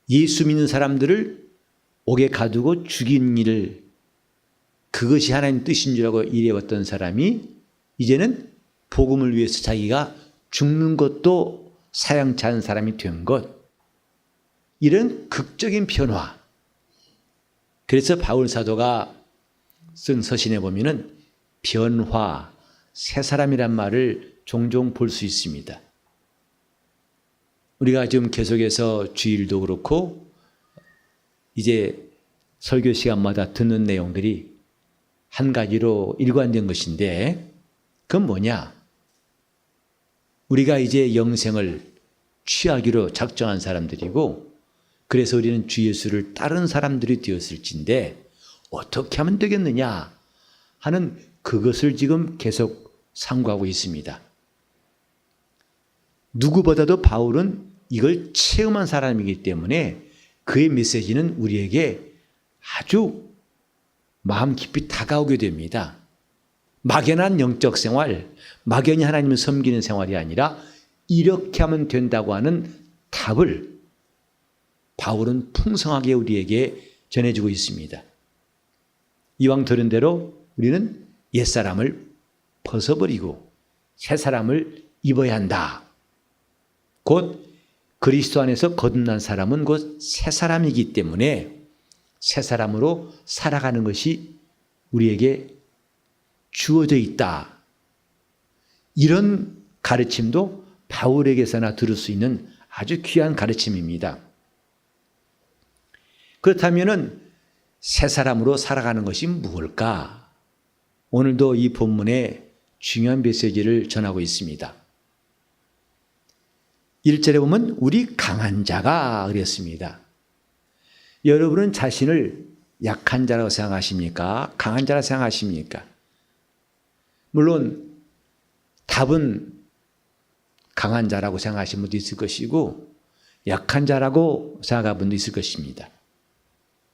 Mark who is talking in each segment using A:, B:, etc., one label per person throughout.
A: 예수 믿는 사람들을 옥에 가두고 죽인 일을, 그것이 하나님 뜻인 줄 알고 일해왔던 사람이 이제는 복음을 위해서 자기가 죽는 것도 사양치 않은 사람이 된 것, 이런 극적인 변화. 그래서 바울 사도가 쓴 서신에 보면은 변화, 새 사람이란 말을 종종 볼 수 있습니다. 우리가 지금 계속해서 주일도 그렇고 이제 설교 시간마다 듣는 내용들이 한 가지로 일관된 것인데, 그건 뭐냐? 우리가 이제 영생을 취하기로 작정한 사람들이고, 그래서 우리는 주 예수를 따르는 사람들이 되었을진데 어떻게 하면 되겠느냐 하는 그것을 지금 계속 상고하고 있습니다. 누구보다도 바울은 이걸 체험한 사람이기 때문에 그의 메시지는 우리에게 아주 마음 깊이 다가오게 됩니다. 막연한 영적 생활, 막연히 하나님을 섬기는 생활이 아니라 이렇게 하면 된다고 하는 답을 바울은 풍성하게 우리에게 전해주고 있습니다. 이왕 들은 대로 우리는 옛사람을 벗어버리고 새 사람을 입어야 한다. 곧 그리스도 안에서 거듭난 사람은 곧 새 사람이기 때문에 새 사람으로 살아가는 것이 우리에게 주어져 있다. 이런 가르침도 바울에게서나 들을 수 있는 아주 귀한 가르침입니다. 그렇다면 새 사람으로 살아가는 것이 무엇일까? 오늘도 이 본문에 중요한 메시지를 전하고 있습니다. 1절에 보면 우리 강한 자가 그랬습니다. 여러분은 자신을 약한 자라고 생각하십니까? 강한 자라고 생각하십니까? 물론 답은 강한 자라고 생각하시는 분도 있을 것이고 약한 자라고 생각하는 분도 있을 것입니다.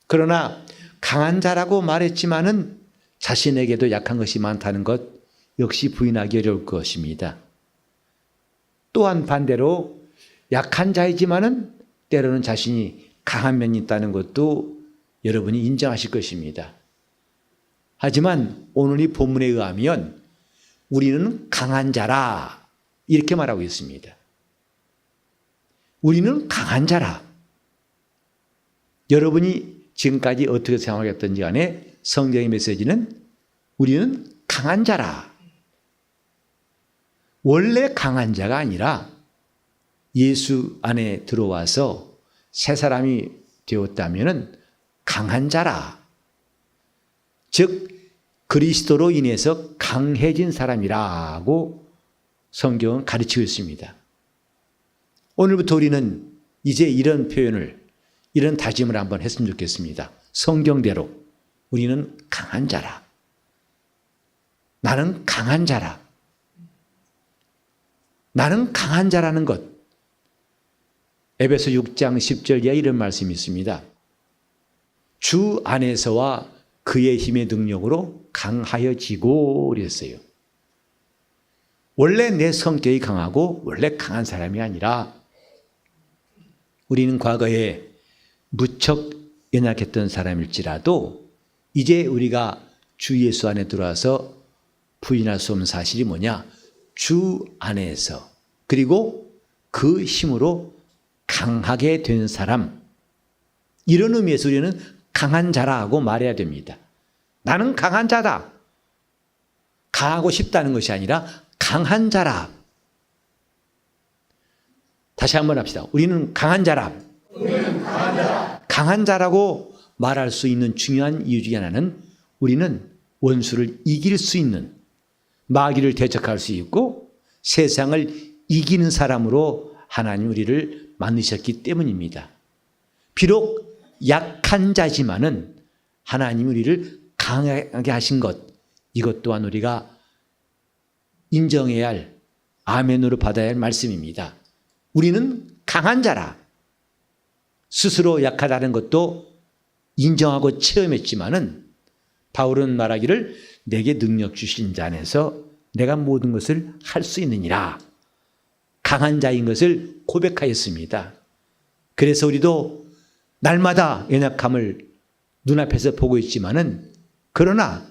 A: 그러나 강한 자라고 말했지만은 자신에게도 약한 것이 많다는 것 역시 부인하기 어려울 것입니다. 또한 반대로 약한 자이지만은 때로는 자신이 강한 면이 있다는 것도 여러분이 인정하실 것입니다. 하지만 오늘 이 본문에 의하면 우리는 강한 자라 이렇게 말하고 있습니다. 우리는 강한 자라. 여러분이 지금까지 어떻게 생각했던지 간에 성경의 메시지는 우리는 강한 자라. 원래 강한 자가 아니라 예수 안에 들어와서 새 사람이 되었다면 강한 자라. 즉 그리스도로 인해서 강해진 사람이라고 성경은 가르치고 있습니다. 오늘부터 우리는 이제 이런 표현을, 이런 다짐을 한번 했으면 좋겠습니다. 성경대로 우리는 강한 자라. 나는 강한 자라. 나는 강한 자라는 것. 에베소 6장 10절에 이런 말씀이 있습니다. 주 안에서와 그의 힘의 능력으로 강하여지고 그랬어요. 원래 내 성격이 강하고 원래 강한 사람이 아니라 우리는 과거에 무척 연약했던 사람일지라도 이제 우리가 주 예수 안에 들어와서 부인할 수 없는 사실이 뭐냐? 주 안에서 그리고 그 힘으로 강하게 된 사람, 이런 의미에서 우리는 강한 자라고 말해야 됩니다. 나는 강한 자다. 강하고 싶다는 것이 아니라 강한 자라. 다시 한번 합시다. 우리는 강한 자라.
B: 우리는 강한 자라.
A: 강한 자라고 말할 수 있는 중요한 이유 중에 하나는 우리는 원수를 이길 수 있는, 마귀를 대적할 수 있고 세상을 이기는 사람으로 하나님 우리를 만드셨기 때문입니다. 비록 약한 자지만은 하나님 우리를 강하게 하신 것, 이것 또한 우리가 인정해야 할, 아멘으로 받아야 할 말씀입니다. 우리는 강한 자라. 스스로 약하다는 것도 인정하고 체험했지만은 바울은 말하기를 내게 능력 주신 자 안에서 내가 모든 것을 할 수 있느니라. 강한 자인 것을 고백하였습니다. 그래서 우리도 날마다 연약함을 눈앞에서 보고 있지만은 그러나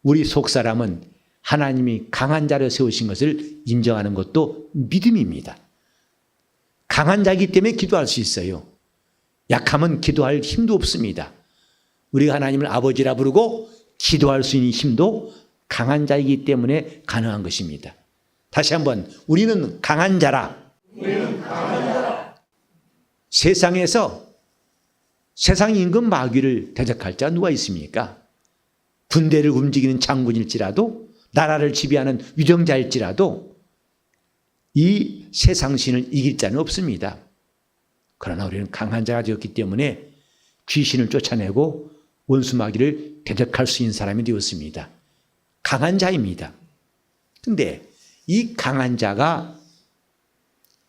A: 우리 속사람은 하나님이 강한 자를 세우신 것을 인정하는 것도 믿음입니다. 강한 자이기 때문에 기도할 수 있어요. 약하면 기도할 힘도 없습니다. 우리가 하나님을 아버지라 부르고 기도할 수 있는 힘도 강한 자이기 때문에 가능한 것입니다. 다시 한번 우리는 강한 자라. 세상에서 세상 임금 마귀를 대적할 자 누가 있습니까? 군대를 움직이는 장군일지라도 나라를 지배하는 위정자일지라도 이 세상 신을 이길 자는 없습니다. 그러나 우리는 강한 자가 되었기 때문에 귀신을 쫓아내고 원수 마귀를 대적할 수 있는 사람이 되었습니다. 강한 자입니다. 그런데 이 강한 자가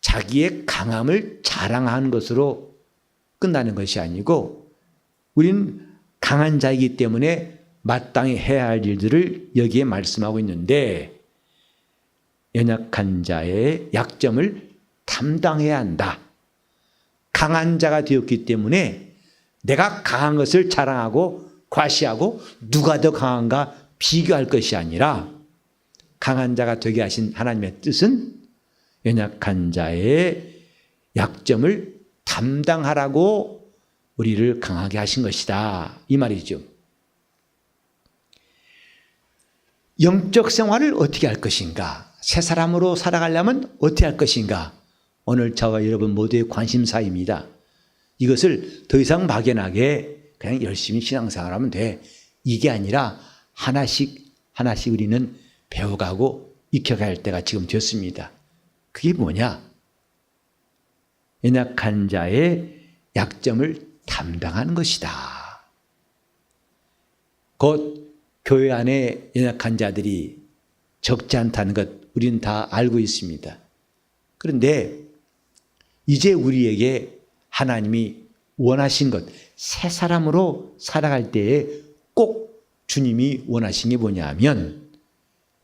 A: 자기의 강함을 자랑하는 것으로 끝나는 것이 아니고 우리는 강한 자이기 때문에 마땅히 해야 할 일들을 여기에 말씀하고 있는데 연약한 자의 약점을 담당해야 한다. 강한 자가 되었기 때문에 내가 강한 것을 자랑하고 과시하고 누가 더 강한가 비교할 것이 아니라 강한 자가 되게 하신 하나님의 뜻은 연약한 자의 약점을 담당하라고 우리를 강하게 하신 것이다. 이 말이죠. 영적 생활을 어떻게 할 것인가? 새 사람으로 살아가려면 어떻게 할 것인가? 오늘 저와 여러분 모두의 관심사입니다. 이것을 더 이상 막연하게 그냥 열심히 신앙생활하면 돼. 이게 아니라 하나씩 우리는 배워가고 익혀가야 할 때가 지금 됐습니다. 그게 뭐냐? 연약한 자의 약점을 담당하는 것이다. 곧 교회 안에 연약한 자들이 적지 않다는 것 우리는 다 알고 있습니다. 그런데 이제 우리에게 하나님이 원하신 것, 새 사람으로 살아갈 때에 꼭 주님이 원하신 게 뭐냐 하면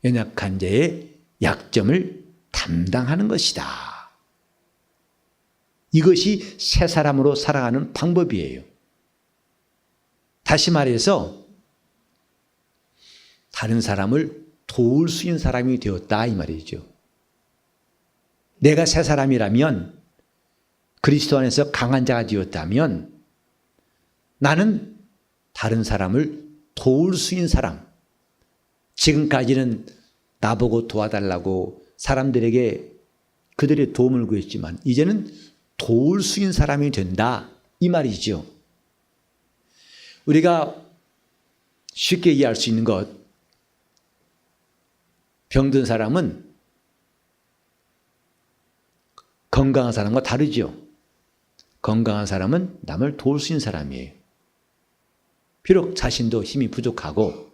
A: 연약한 자의 약점을 담당하는 것이다. 이것이 새 사람으로 살아가는 방법이에요. 다시 말해서 다른 사람을 도울 수 있는 사람이 되었다 이 말이죠. 내가 새 사람이라면 그리스도 안에서 강한 자가 되었다면 나는 다른 사람을 도울 수 있는 사람, 지금까지는 나보고 도와달라고 사람들에게 그들의 도움을 구했지만 이제는 도울 수 있는 사람이 된다 이 말이죠. 우리가 쉽게 이해할 수 있는 것, 병든 사람은 건강한 사람과 다르죠. 건강한 사람은 남을 도울 수 있는 사람이에요. 비록 자신도 힘이 부족하고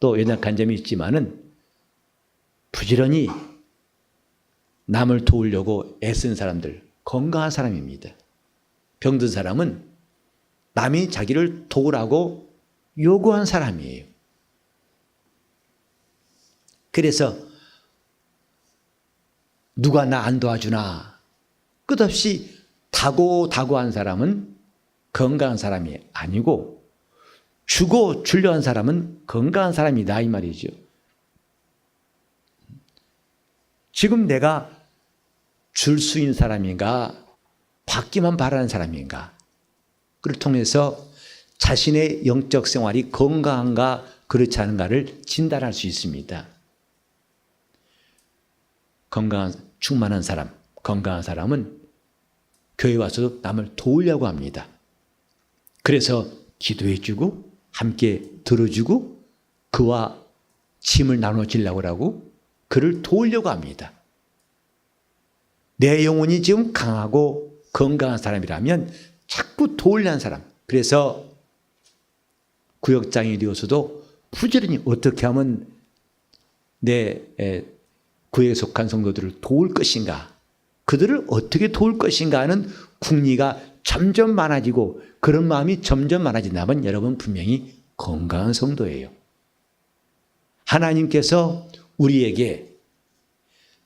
A: 또 연약한 점이 있지만은 부지런히 남을 도우려고 애쓰는 사람들, 건강한 사람입니다. 병든 사람은 남이 자기를 도우라고 요구한 사람이에요. 그래서 누가 나 안 도와주나 끝없이 다고한 사람은 건강한 사람이 아니고 주고 주려 한 사람은 건강한 사람이다 이 말이죠. 지금 내가 줄 수 있는 사람인가 받기만 바라는 사람인가 그를 통해서 자신의 영적 생활이 건강한가 그렇지 않은가를 진단할 수 있습니다. 충만한 사람, 건강한 사람은 교회 와서도 남을 도우려고 합니다. 그래서 기도해주고 함께 들어주고 그와 짐을 나눠주려고 하고 그를 도우려고 합니다. 내 영혼이 지금 강하고 건강한 사람이라면 자꾸 도우려는 사람. 그래서 구역장이 되어서도 부지런히 어떻게 하면 내 구역에 속한 성도들을 도울 것인가, 그들을 어떻게 도울 것인가 하는 궁리가 점점 많아지고 그런 마음이 점점 많아진다면 여러분 분명히 건강한 성도예요. 하나님께서 우리에게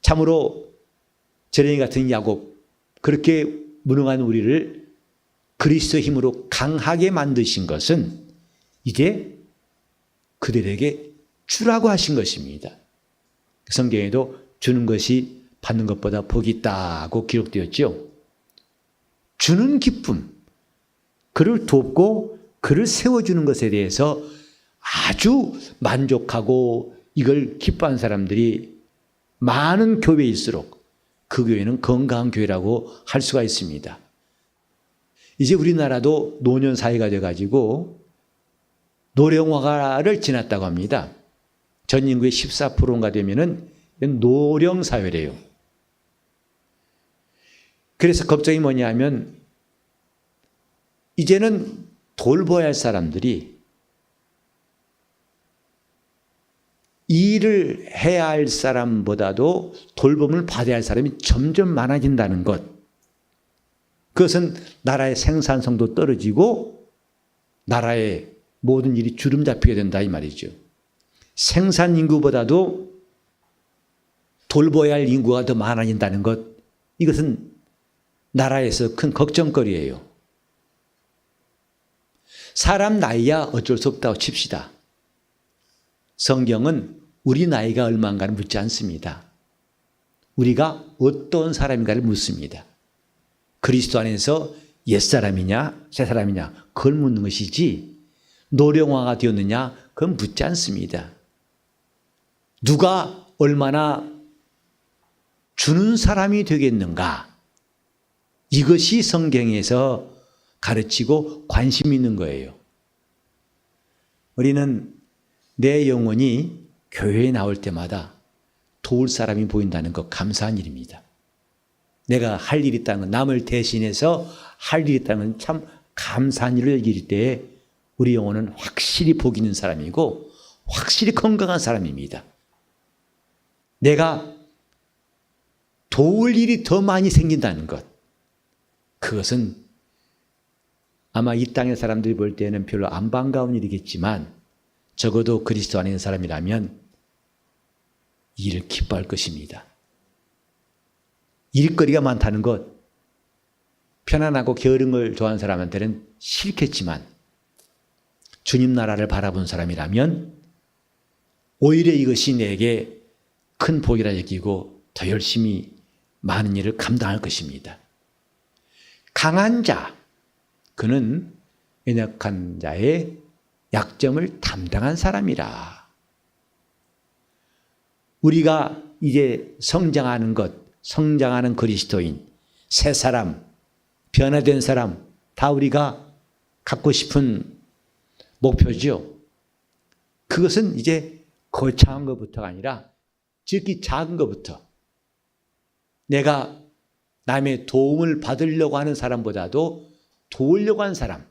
A: 참으로 제레미 같은 야곱, 그렇게 무능한 우리를 그리스도의 힘으로 강하게 만드신 것은 이제 그들에게 주라고 하신 것입니다. 성경에도 주는 것이 받는 것보다 복이 있다고 기록되었죠. 주는 기쁨, 그를 돕고 그를 세워주는 것에 대해서 아주 만족하고 이걸 기뻐하는 사람들이 많은 교회일수록 그 교회는 건강한 교회라고 할 수가 있습니다. 이제 우리나라도 노년 사회가 돼가지고 노령화를 지났다고 합니다. 전 인구의 14%인가 되면은 노령 사회래요. 그래서 걱정이 뭐냐면 이제는 돌봐야 할 사람들이 일을 해야 할 사람보다도 돌봄을 받아야 할 사람이 점점 많아진다는 것. 그것은 나라의 생산성도 떨어지고 나라의 모든 일이 주름 잡히게 된다 이 말이죠. 생산 인구보다도 돌봐야 할 인구가 더 많아진다는 것. 이것은 나라에서 큰 걱정거리예요. 사람 나이야 어쩔 수 없다고 칩시다. 성경은 우리 나이가 얼마인가를 묻지 않습니다. 우리가 어떤 사람인가를 묻습니다. 그리스도 안에서 옛사람이냐 새사람이냐 그걸 묻는 것이지 노령화가 되었느냐 그건 묻지 않습니다. 누가 얼마나 주는 사람이 되겠는가, 이것이 성경에서 가르치고 관심 있는 거예요. 우리는 내 영혼이 교회에 나올 때마다 도울 사람이 보인다는 것 감사한 일입니다. 내가 할 일이 있다는 건, 남을 대신해서 할 일이 있다는 건 참 감사한 일을 여길 때에 우리 영혼은 확실히 복 있는 사람이고 확실히 건강한 사람입니다. 내가 도울 일이 더 많이 생긴다는 것, 그것은 아마 이 땅의 사람들이 볼 때는 별로 안 반가운 일이겠지만 적어도 그리스도 안에 있는 사람이라면 이를 기뻐할 것입니다. 일거리가 많다는 것, 편안하고 게으른 걸 좋아하는 사람한테는 싫겠지만 주님 나라를 바라본 사람이라면 오히려 이것이 내게 큰 복이라 여기고 더 열심히 많은 일을 감당할 것입니다. 강한 자, 그는 연약한 자의 약점을 담당한 사람이라. 우리가 이제 성장하는 것, 성장하는 그리스도인, 새 사람, 변화된 사람, 다 우리가 갖고 싶은 목표죠. 그것은 이제 거창한 것부터가 아니라 지극히 작은 것부터, 내가 남의 도움을 받으려고 하는 사람보다도 도우려고 하는 사람,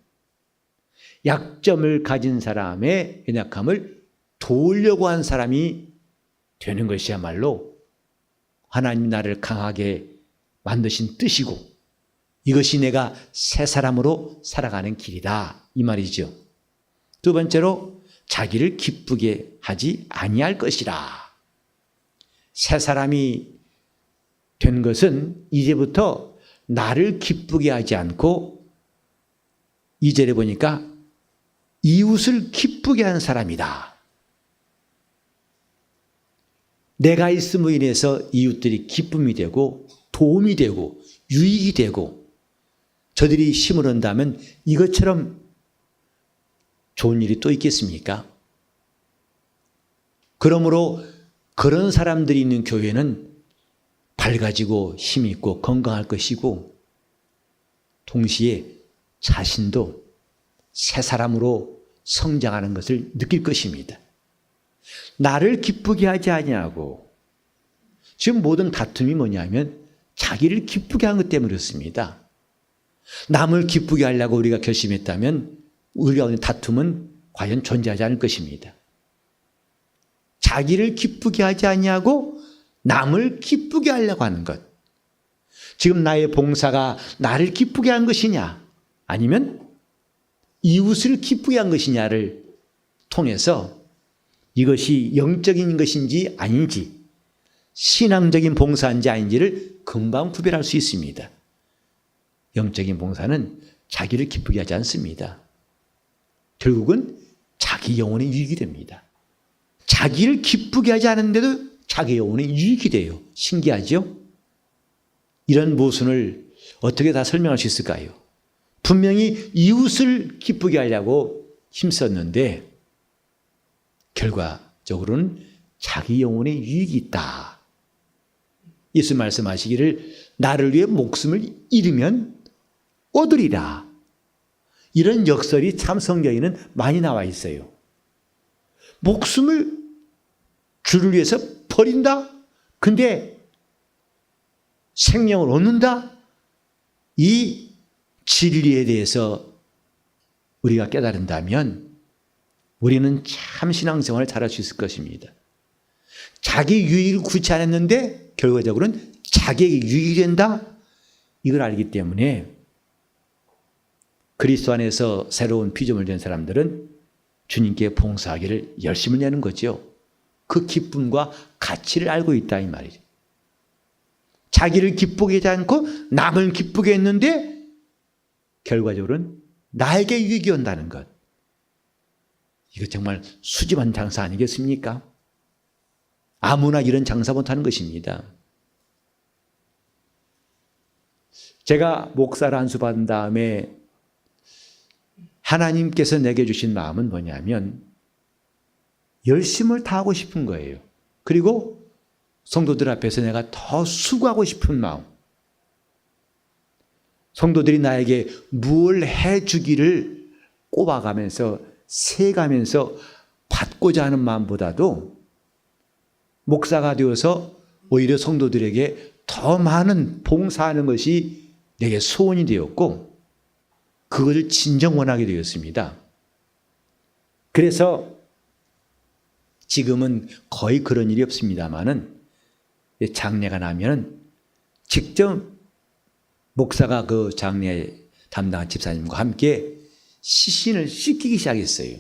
A: 약점을 가진 사람의 연약함을 도우려고 하는 사람이 되는 것이야말로 하나님 나를 강하게 만드신 뜻이고 이것이 내가 새 사람으로 살아가는 길이다 이 말이죠. 두 번째로 자기를 기쁘게 하지 아니할 것이라. 새 사람이 된 것은 이제부터 나를 기쁘게 하지 않고 2절에 보니까 이웃을 기쁘게 하는 사람이다. 내가 있음으로 인해서 이웃들이 기쁨이 되고 도움이 되고 유익이 되고 저들이 힘을 얻는다면 이것처럼 좋은 일이 또 있겠습니까? 그러므로 그런 사람들이 있는 교회는 밝아지고 힘이 있고 건강할 것이고 동시에 자신도 새 사람으로 성장하는 것을 느낄 것입니다. 나를 기쁘게 하지 아니하고, 지금 모든 다툼이 뭐냐면 자기를 기쁘게 한 것 때문에 그렇습니다. 남을 기쁘게 하려고 우리가 결심했다면 우리가 오늘 다툼은 과연 존재하지 않을 것입니다. 자기를 기쁘게 하지 아니하고 남을 기쁘게 하려고 하는 것. 지금 나의 봉사가 나를 기쁘게 한 것이냐 아니면 이웃을 기쁘게 한 것이냐를 통해서 이것이 영적인 것인지 아닌지, 신앙적인 봉사인지 아닌지를 금방 구별할 수 있습니다. 영적인 봉사는 자기를 기쁘게 하지 않습니다. 결국은 자기 영혼의 유익이 됩니다. 자기를 기쁘게 하지 않은데도 자기 영혼의 유익이 돼요. 신기하죠? 이런 모순을 어떻게 다 설명할 수 있을까요? 분명히 이웃을 기쁘게 하려고 힘썼는데 결과적으로는 자기 영혼의 유익이 있다. 예수 말씀하시기를 나를 위해 목숨을 잃으면 얻으리라. 이런 역설이 참 성경에는 많이 나와 있어요. 목숨을 주를 위해서 버린다? 근데 생명을 얻는다? 이 진리에 대해서 우리가 깨달은다면 우리는 참 신앙생활을 잘할 수 있을 것입니다. 자기 유익을 구치 않았는데 결과적으로는 자기에게 유익이 된다? 이걸 알기 때문에 그리스도 안에서 새로운 피조물 된 사람들은 주님께 봉사하기를 열심을 내는 거죠. 그 기쁨과 가치를 알고 있다 이 말이죠. 자기를 기쁘게 하지 않고 남을 기쁘게 했는데 결과적으로는 나에게 유익이 온다는 것. 이거 정말 수집한 장사 아니겠습니까? 아무나 이런 장사 못하는 것입니다. 제가 목사를 안수받은 다음에 하나님께서 내게 주신 마음은 뭐냐면 열심을 다하고 싶은 거예요. 그리고 성도들 앞에서 내가 더 수고하고 싶은 마음. 성도들이 나에게 무엇을 해주기를 꼽아가면서 세가면서 받고자 하는 마음보다도 목사가 되어서 오히려 성도들에게 더 많은 봉사하는 것이 내게 소원이 되었고 그것을 진정 원하게 되었습니다. 그래서 지금은 거의 그런 일이 없습니다만은 장례가 나면 직접 목사가 그 장례 담당한 집사님과 함께 시신을 씻기기 시작했어요.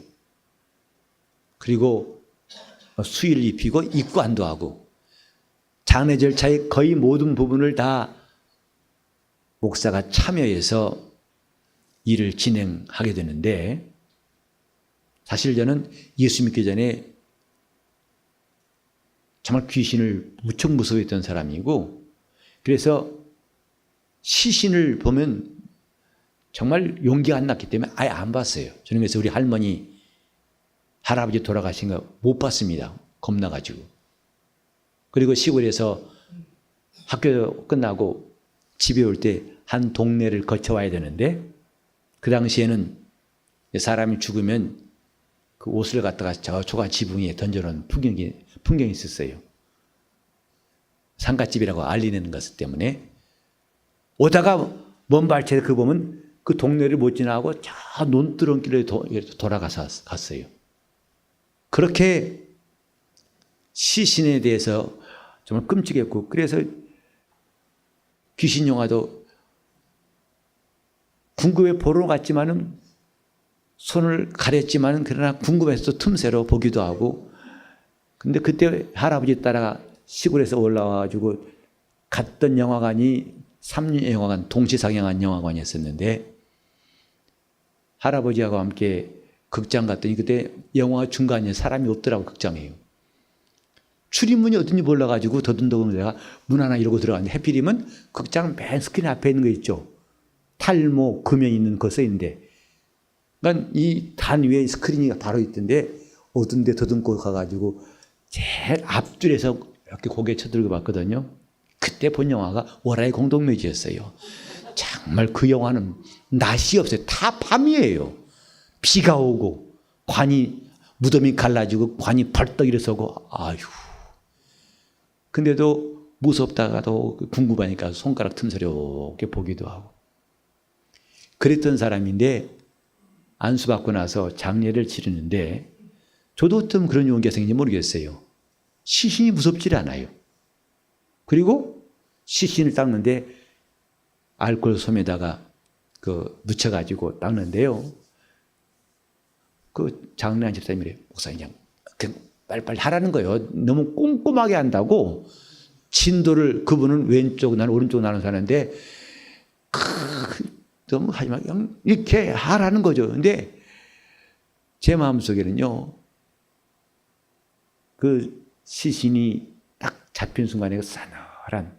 A: 그리고 수의를 입히고 입관도 하고 장례 절차의 거의 모든 부분을 다 목사가 참여해서 일을 진행하게 되는데 사실 저는 예수 믿기 전에 정말 귀신을 무척 무서워했던 사람이고 그래서 시신을 보면 정말 용기가 안 났기 때문에 아예 안 봤어요. 저는 그래서 우리 할머니, 할아버지 돌아가신 거 못 봤습니다. 겁나가지고. 그리고 시골에서 학교 끝나고 집에 올 때 한 동네를 거쳐와야 되는데 그 당시에는 사람이 죽으면 그 옷을 갖다가 저 초가 지붕에 던져놓은 풍경이 있었어요. 상갓집이라고 알리는 것 때문에 오다가 먼 발치에 그 보면 그 동네를 못 지나고 저 논두렁길에 돌아가서 갔어요. 그렇게 시신에 대해서 정말 끔찍했고 그래서 귀신 영화도 궁금해 보러 갔지만은 손을 가렸지만은 그러나 궁금해서 틈새로 보기도 하고 근데 그때 할아버지 따라가 시골에서 올라와가지고 갔던 영화관이 3년 영화관 동시 상영한 영화관이었었는데 할아버지하고 함께 극장 갔더니 그때 영화 중간에 사람이 없더라고 극장에요. 출입문이 어딘지 몰라가지고 더듬더듬 내가 문 하나 이러고 들어갔는데 해필이면 극장 맨 스크린 앞에 있는 거 있죠. 탈모 금연 있는 거 써 있는데 그러니까 이 단 위에 스크린이 바로 있던데 어떤 데 더듬고 가가지고 제일 앞줄에서 이렇게 고개 쳐들고 봤거든요. 그때 본 영화가 월화의 공동묘지였어요. 정말 그 영화는 낮이 없어요. 다 밤이에요. 비가 오고 관이 무덤이 갈라지고 관이 벌떡 일어서고 아유. 근데도 무섭다가도 궁금하니까 손가락 틈새롭게 보기도 하고 그랬던 사람인데 안수받고 나서 장례를 치르는데 저도 어떤 그런 용기가 생긴지 모르겠어요. 시신이 무섭지 않아요. 그리고 시신을 닦는데 알코올 솜에다가 묻혀가지고 닦는데요. 그 장례한 집사님이 목사님 그냥 빨리빨리 하라는 거예요. 너무 꼼꼼하게 한다고 진도를 그분은 왼쪽 나는 오른쪽 나눠서 하는데 너무 하지 마. 그냥 이렇게 하라는 거죠. 근데 제 마음속에는요, 그 시신이 딱 잡힌 순간에 그 싸늘한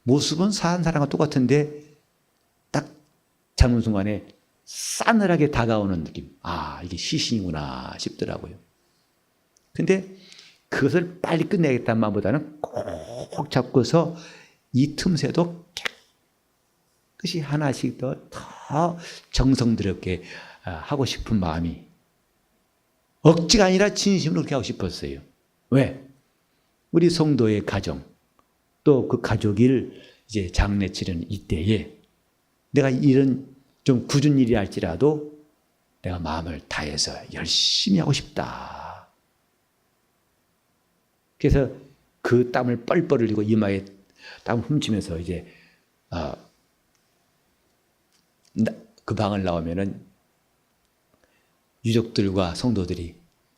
A: 모습은 사는 사람과 똑같은데 딱 잡는 순간에 싸늘하게 다가오는 느낌. 아, 이게 시신이구나 싶더라고요. 근데 그것을 빨리 끝내야겠다는 마음보다는 꼭 잡고서 이 틈새도 깨끗이 하나씩 더 정성스럽게 하고 싶은 마음이 억지가 아니라 진심으로 그렇게 하고 싶었어요. 왜? 우리 성도의 가정, 또 그 가족일 이제 장례 치르는 이때에 내가 이런 좀 굳은 일이 할지라도 내가 마음을 다해서 열심히 하고 싶다. 그래서 그 땀을 뻘뻘 흘리고 이마에 땀을 훔치면서 이제 그 방을 나오면은 유족들과 성도들이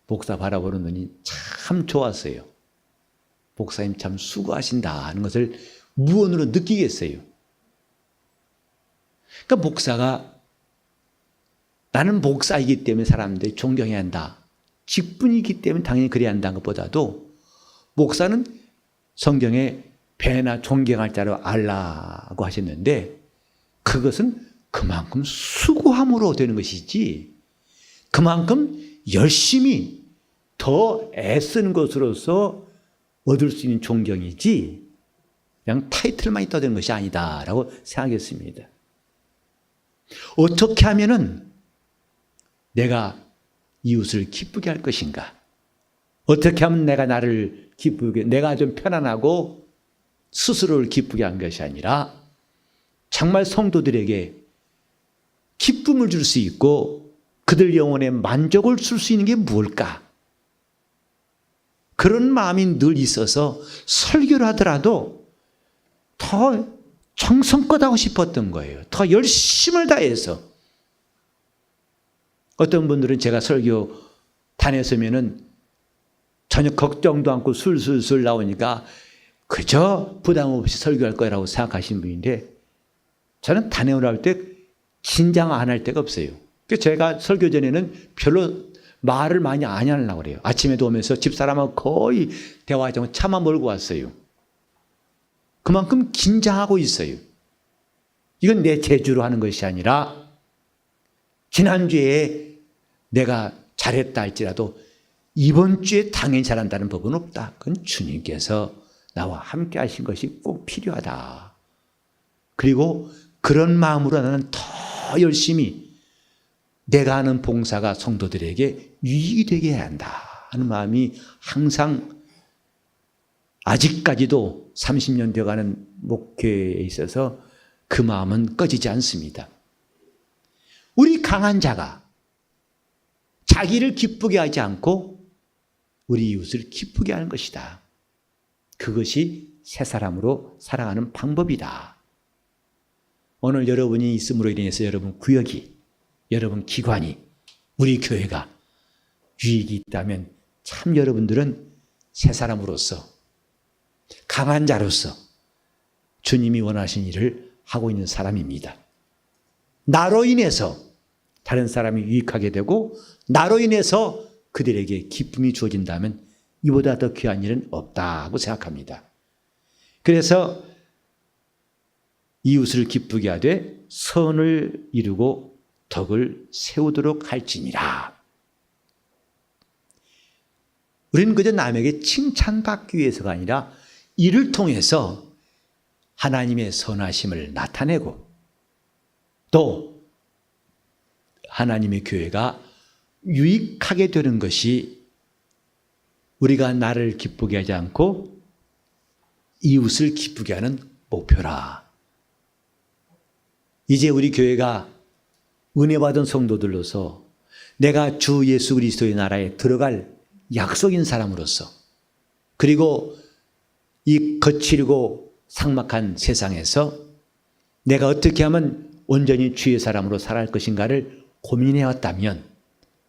A: 목사 바라보는 눈이 참 좋았어요. 목사님 참 수고하신다 하는 것을 무언으로 느끼겠어요. 그러니까 목사가 나는 목사이기 때문에 사람들이 존경해야 한다. 직분이기 때문에 당연히 그래야 한다는 것보다도 목사는 성경에 배나 존경할 자로 알라고 하셨는데 그것은 그만큼 수고함으로 되는 것이지 그만큼 열심히 더 애쓰는 것으로서 얻을 수 있는 존경이지 그냥 타이틀만 있다 되는 것이 아니다라고 생각했습니다. 어떻게 하면은 내가 이웃을 기쁘게 할 것인가? 어떻게 하면 내가 나를 기쁘게, 내가 좀 편안하고 스스로를 기쁘게 한 것이 아니라 정말 성도들에게 기쁨을 줄 수 있고 그들 영혼에 만족을 줄 수 있는 게 무엇일까? 그런 마음이 늘 있어서 설교를 하더라도 더 정성껏 하고 싶었던 거예요. 더 열심을 다해서. 어떤 분들은 제가 설교 다녔으면은 전혀 걱정도 않고 술술술 나오니까 그저 부담 없이 설교할 거라고 생각하시는 분인데 저는 단회를 할 때 긴장 안 할 데가 없어요. 그래서 제가 설교 전에는 별로 말을 많이 안 하려고 그래요. 아침에도 오면서 집사람하고 거의 대화하지 않고 차만 몰고 왔어요. 그만큼 긴장하고 있어요. 이건 내 재주로 하는 것이 아니라 지난주에 내가 잘했다 할지라도 이번 주에 당연히 잘한다는 법은 없다. 그건 주님께서 나와 함께 하신 것이 꼭 필요하다. 그리고 그런 마음으로 나는 더 열심히 내가 하는 봉사가 성도들에게 유익이 되게 해야 한다 하는 마음이 항상 아직까지도 30년 되어가는 목회에 있어서 그 마음은 꺼지지 않습니다. 우리 강한 자가 자기를 기쁘게 하지 않고 우리 이웃을 기쁘게 하는 것이다. 그것이 새 사람으로 살아가는 방법이다. 오늘 여러분이 있음으로 인해서 여러분 구역이, 여러분 기관이, 우리 교회가 유익이 있다면 참 여러분들은 새 사람으로서 강한 자로서 주님이 원하신 일을 하고 있는 사람입니다. 나로 인해서 다른 사람이 유익하게 되고 나로 인해서 그들에게 기쁨이 주어진다면 이보다 더 귀한 일은 없다고 생각합니다. 그래서 이웃을 기쁘게 하되 선을 이루고 덕을 세우도록 할지니라. 우리는 그저 남에게 칭찬받기 위해서가 아니라 이를 통해서 하나님의 선하심을 나타내고 또 하나님의 교회가 유익하게 되는 것이 우리가 나를 기쁘게 하지 않고 이웃을 기쁘게 하는 목표라. 이제 우리 교회가 은혜 받은 성도들로서 내가 주 예수 그리스도의 나라에 들어갈 약속인 사람으로서 그리고 이 거칠고 삭막한 세상에서 내가 어떻게 하면 온전히 주의 사람으로 살아갈 것인가를 고민해왔다면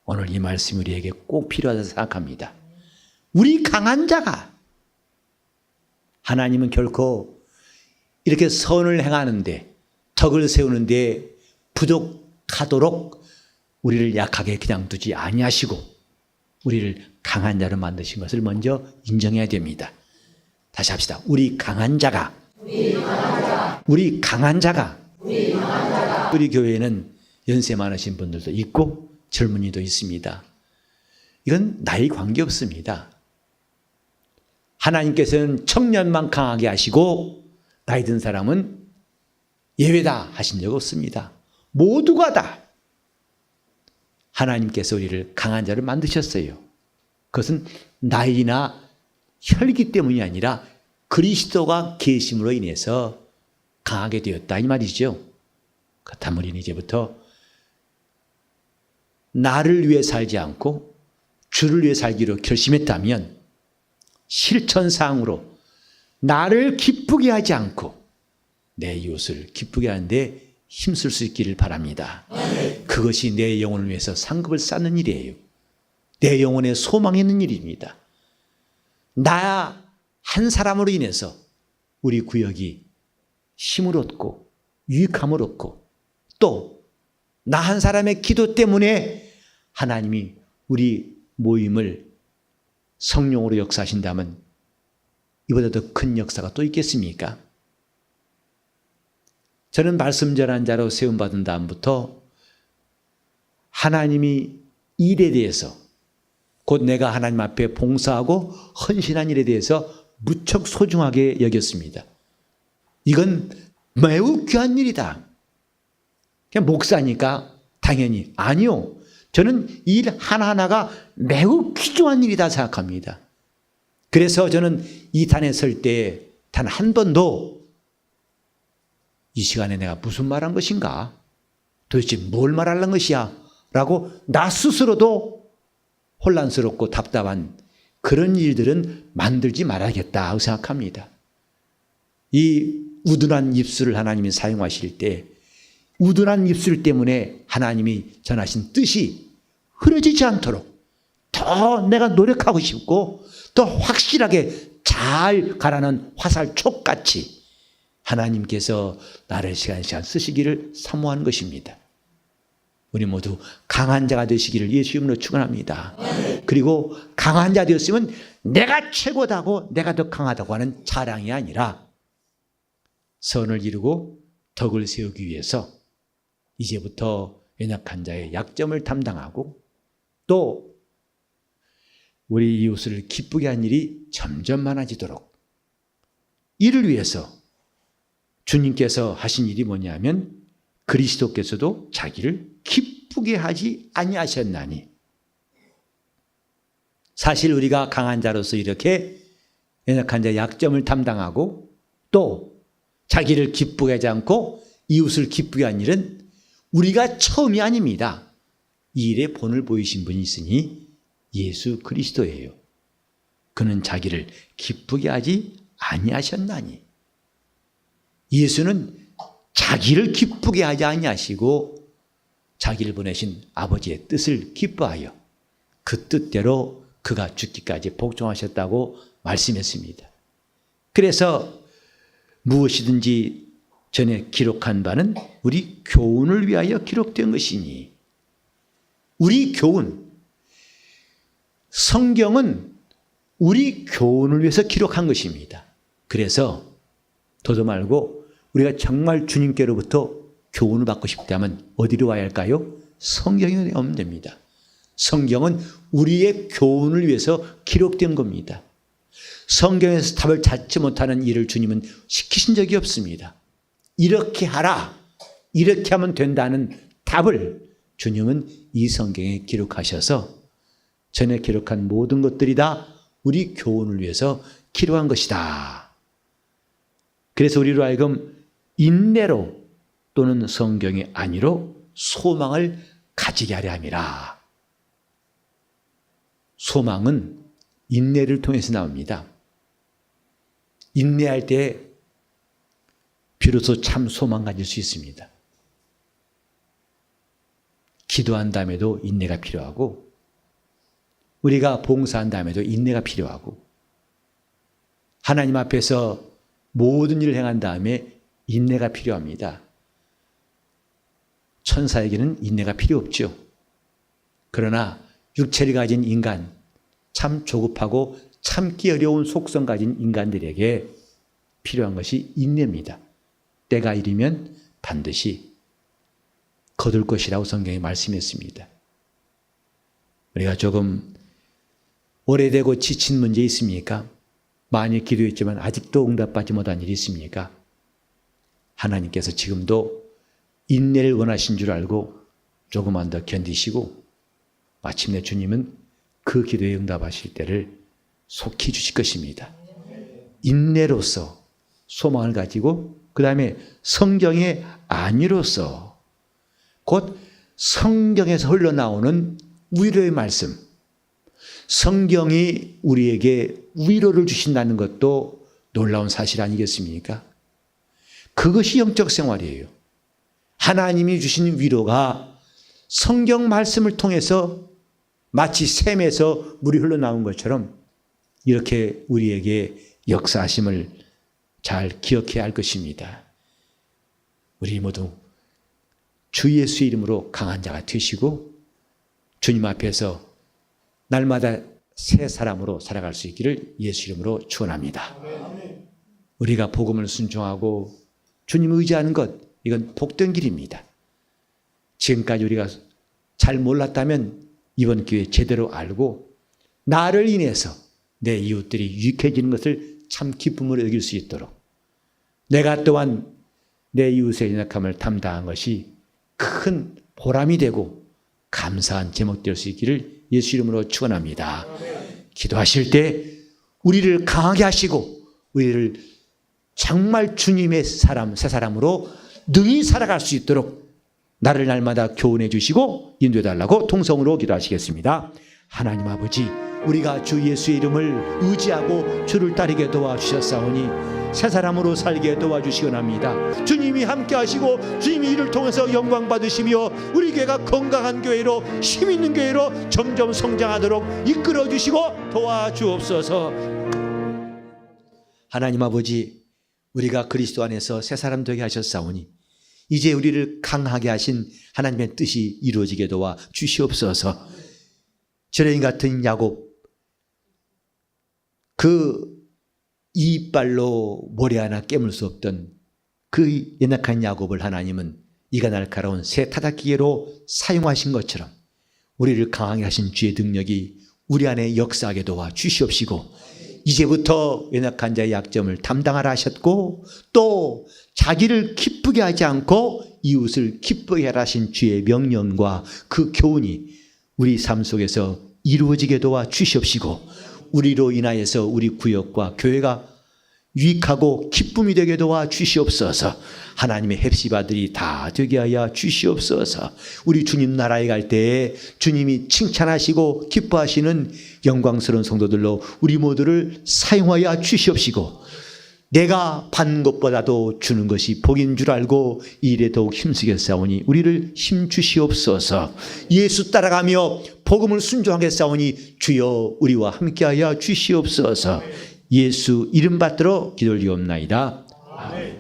A: 오늘 이 말씀이 우리에게 꼭 필요하다고 생각합니다. 우리 강한 자가 하나님은 결코 이렇게 선을 행하는데 덕을 세우는데 부족하도록 우리를 약하게 그냥 두지 아니하시고 우리를 강한 자로 만드신 것을 먼저 인정해야 됩니다. 다시 합시다. 우리 강한 자가 우리 교회에는 연세 많으신 분들도 있고 젊은이도 있습니다. 이건 나이 관계없습니다. 하나님께서는 청년만 강하게 하시고 나이 든 사람은 예외다 하신 적 없습니다. 모두가 다 하나님께서 우리를 강한 자를 만드셨어요. 그것은 나이나 혈기 때문이 아니라 그리스도가 계심으로 인해서 강하게 되었다 이 말이죠. 그렇다면 우리는 이제부터 나를 위해 살지 않고 주를 위해 살기로 결심했다면 실천사항으로 나를 기쁘게 하지 않고 내 이웃을 기쁘게 하는데 힘쓸 수 있기를 바랍니다. 그것이 내 영혼을 위해서 상급을 쌓는 일이에요. 내 영혼의 소망이 있는 일입니다. 나 한 사람으로 인해서 우리 구역이 힘을 얻고 유익함을 얻고 또 나 한 사람의 기도 때문에 하나님이 우리 모임을 성령으로 역사하신다면 이보다 더 큰 역사가 또 있겠습니까? 저는 말씀 전한 자로 세움받은 다음부터 하나님이 일에 대해서 곧 내가 하나님 앞에 봉사하고 헌신한 일에 대해서 무척 소중하게 여겼습니다. 이건 매우 귀한 일이다. 그냥 목사니까 당연히 아니요. 저는 일 하나하나가 매우 귀중한 일이다 생각합니다. 그래서 저는 이 단에 설 때 단 한 번도 이 시간에 내가 무슨 말한 것인가? 도대체 뭘 말하는 것이야? 라고 나 스스로도 혼란스럽고 답답한 그런 일들은 만들지 말아야겠다고 생각합니다. 이 우둔한 입술을 하나님이 사용하실 때 우둔한 입술 때문에 하나님이 전하신 뜻이 흐려지지 않도록 더 내가 노력하고 싶고 더 확실하게 잘 가라는 화살촉같이 하나님께서 나를 시간 쓰시기를 사모하는 것입니다. 우리 모두 강한 자가 되시기를 예수 이름으로 축원합니다. 그리고 강한 자 되었으면 내가 최고다고 내가 더 강하다고 하는 자랑이 아니라 선을 이루고 덕을 세우기 위해서 이제부터 연약한 자의 약점을 담당하고 또 우리 이웃을 기쁘게 한 일이 점점 많아지도록 이를 위해서 주님께서 하신 일이 뭐냐면 그리스도께서도 자기를 기쁘게 하지 아니하셨나니 사실 우리가 강한 자로서 이렇게 연약한 자의 약점을 담당하고 또 자기를 기쁘게 하지 않고 이웃을 기쁘게 한 일은 우리가 처음이 아닙니다. 이 일에 본을 보이신 분이 있으니 예수 그리스도예요. 그는 자기를 기쁘게 하지 아니하셨나니 예수는 자기를 기쁘게 하지 아니하시고 자기를 보내신 아버지의 뜻을 기뻐하여 그 뜻대로 그가 죽기까지 복종하셨다고 말씀했습니다. 그래서 무엇이든지 전에 기록한 바는 우리 교훈을 위하여 기록된 것이니 우리 교훈, 성경은 우리 교훈을 위해서 기록한 것입니다. 그래서 더도 말고 우리가 정말 주님께로부터 교훈을 받고 싶다면 어디로 와야 할까요? 성경에 오면 됩니다. 성경은 우리의 교훈을 위해서 기록된 겁니다. 성경에서 답을 찾지 못하는 일을 주님은 시키신 적이 없습니다. 이렇게 하라, 이렇게 하면 된다는 답을 주님은 이 성경에 기록하셔서 전에 기록한 모든 것들이 다 우리 교훈을 위해서 기록한 것이다. 그래서 우리로 하여금 인내로 또는 성경의 안위로 소망을 가지게 하려 함이라. 소망은 인내를 통해서 나옵니다. 인내할 때 비로소 참 소망 가질 수 있습니다. 기도한 다음에도 인내가 필요하고 우리가 봉사한 다음에도 인내가 필요하고 하나님 앞에서 모든 일을 행한 다음에 인내가 필요합니다. 천사에게는 인내가 필요 없죠. 그러나 육체를 가진 인간, 참 조급하고 참기 어려운 속성 가진 인간들에게 필요한 것이 인내입니다. 때가 이르면 반드시 거둘 것이라고 성경에 말씀했습니다. 우리가 조금 오래되고 지친 문제 있습니까? 많이 기도했지만 아직도 응답받지 못한 일이 있습니까? 하나님께서 지금도 인내를 원하신 줄 알고 조금만 더 견디시고 마침내 주님은 그 기도에 응답하실 때를 속히 주실 것입니다. 인내로서 소망을 가지고 그 다음에 성경의 안위로서 곧 성경에서 흘러나오는 위로의 말씀, 성경이 우리에게 위로를 주신다는 것도 놀라운 사실 아니겠습니까? 그것이 영적 생활이에요. 하나님이 주신 위로가 성경 말씀을 통해서 마치 샘에서 물이 흘러나온 것처럼 이렇게 우리에게 역사하심을 잘 기억해야 할 것입니다. 우리 모두 주 예수의 이름으로 강한 자가 되시고 주님 앞에서 날마다 새 사람으로 살아갈 수 있기를 예수 이름으로 축원합니다. 우리가 복음을 순종하고 주님을 의지하는 것, 이건 복된 길입니다. 지금까지 우리가 잘 몰랐다면 이번 기회에 제대로 알고 나를 인해서 내 이웃들이 유익해지는 것을 참 기쁨으로 여길 수 있도록 내가 또한 내 이웃의 연약함을 담당한 것이 큰 보람이 되고 감사한 제목 될 수 있기를 예수 이름으로 축원합니다. 기도하실 때 우리를 강하게 하시고 우리를 정말 주님의 사람, 새 사람으로 능히 살아갈 수 있도록 나를 날마다 교훈해 주시고 인도해 달라고 통성으로 기도하시겠습니다. 하나님 아버지, 우리가 주 예수의 이름을 의지하고 주를 따르게 도와주셨사오니 새 사람으로 살게 도와주시옵나이다. 주님이 함께 하시고 주님이 이를 통해서 영광 받으시며 우리 교회가 건강한 교회로 힘 있는 교회로 점점 성장하도록 이끌어 주시고 도와주옵소서. 하나님 아버지, 우리가 그리스도 안에서 새 사람 되게 하셨사오니 이제 우리를 강하게 하신 하나님의 뜻이 이루어지게 도와 주시옵소서. 지뢰인 같은 야곱, 그 이빨로 모래 하나 깨물 수 없던 그 연약한 야곱을 하나님은 이가 날카로운 새 타닥기계로 사용하신 것처럼 우리를 강하게 하신 주의 능력이 우리 안에 역사하게 도와 주시옵시고 이제부터 연약한 자의 약점을 담당하라 하셨고 또 자기를 기쁘게 하지 않고 이웃을 기쁘게 하라 하신 주의 명령과 그 교훈이 우리 삶 속에서 이루어지게 도와 주시옵시고 우리로 인하여서 우리 구역과 교회가 유익하고 기쁨이 되게 도와 주시옵소서. 하나님의 헵시바들이 다 되게 하여 주시옵소서. 우리 주님 나라에 갈 때에 주님이 칭찬하시고 기뻐하시는 영광스러운 성도들로 우리 모두를 사용하여 주시옵시고 내가 받는 것보다도 주는 것이 복인 줄 알고 이 일에 더욱 힘쓰겠사오니 우리를 힘주시옵소서. 예수 따라가며 복음을 순종하겠사오니 주여 우리와 함께하여 주시옵소서. 예수 이름 받들어 기도드리옵나이다. 아멘.